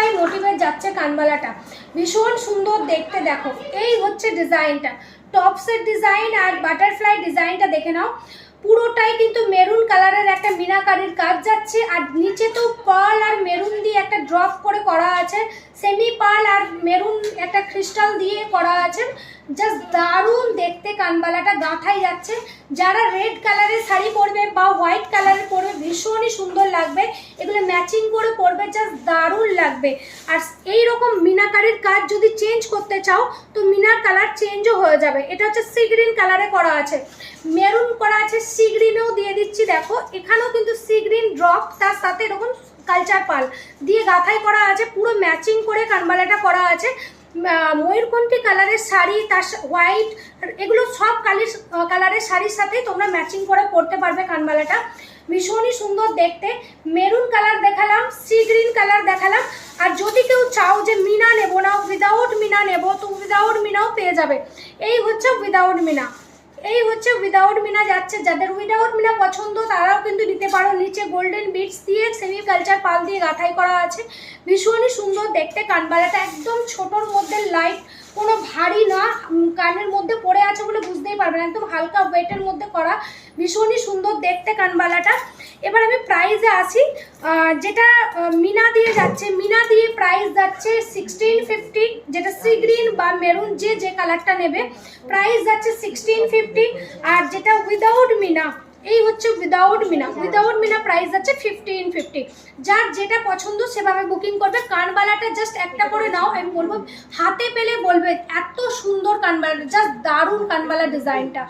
Butterfly মোটিভের যাচ্ছে কানবালাটা, ভীষণ সুন্দর দেখতে। দেখো এই হচ্ছে ডিজাইনটা, টপসের ডিজাইন আর বাটারফ্লাই ডিজাইনটা দেখে নাও। পুরোটাই কিন্তু মেরুন কালারের একটা মিনাকারির কাজ যাচ্ছে, আর নিচে তো পার্ল আর মেরুন দিয়ে একটা ড্রপ করে করা আছে, সেমি পার্ল আর মেরুন একটা ক্রিস্টাল দিয়ে করা আছে। জাস্ট দারুণ দেখতে কানবালাটা, গাঁথাই যাচ্ছে। যারা রেড কালারের শাড়ি পরবে বা হোয়াইট কালারের পরবে ভীষণই সুন্দর লাগবে, এগুলো ম্যাচিং করে পরবে, জাস্ট দারুণ লাগবে। আর এই রকম মিনাকারির কাজ যদি চেঞ্জ করতে চাও তো মিনার কালার চেঞ্জও হয়ে যাবে। এটা হচ্ছে সি গ্রিন কালারে করা আছে, মেরুন করা আছে, সি গ্রিনেও দিয়ে দিচ্ছি। দেখো এখানেও কিন্তু সি গ্রিন ড্রপ, তার সাথে এরকম কালচার পাল দিয়ে গাঁথাই করা আছে, পুরো ম্যাচিং করে কানবালাটা করা আছে। ময়ূরকণ্ঠী কালারের শাড়ি, তার হোয়াইট, এগুলো সব কালারের শাড়ির সাথে তোমরা ম্যাচিং করে পরতে পারবে কানবালাটা, ভীষণই সুন্দর দেখতে। মেরুন কালার দেখালাম, সি গ্রিন কালার দেখালাম। আর যদি কেউ চাও যে মিনা নেবো না, উইদাউট মিনা নেবো, তো উইদাউট মিনাও পেয়ে যাবে। এই হচ্ছে উইদাউট মিনা, এই হচ্ছে উইদাউট মিনা যাচ্ছে। যাদের উইদাউট মিনা পছন্দ তারাও কিন্তু নিতে পারো। নিচে গোল্ডেন বিটস দিয়ে সেমি কালচার পাল দিয়ে গাঁথাই করা আছে, ভীষণই সুন্দর দেখতে কানবালাটা। একদম ছোটোর মধ্যে লাইট, কোনো ভারী না, কানের মধ্যে পড়ে আছে বলে বুঝতেই পারবে না, একদম হালকা ওয়েটের মধ্যে করা, ভীষণই সুন্দর দেখতে কানবালাটা। এবার আমি প্রাইসে আসি। যেটা মিনা দিয়ে যাচ্ছে, মিনা দিয়ে প্রাইস যাচ্ছে 1650, যেটা সি গ্রিন বা মেরুন যে কালারটা নেবে প্রাইস যাচ্ছে 1650। আর যেটা উইদাউট মিনা, এই হচ্ছে উইদাউট মিনা প্রাইস যাচ্ছে 1550। যার যেটা পছন্দ সেভাবে বুকিং করবে। কানবালাটা জাস্ট একটা করে নাও, আমি বলবো হাতে পেলে বলবে এত সুন্দর কানবালা, জাস্ট দারুণ কানবালা ডিজাইনটা।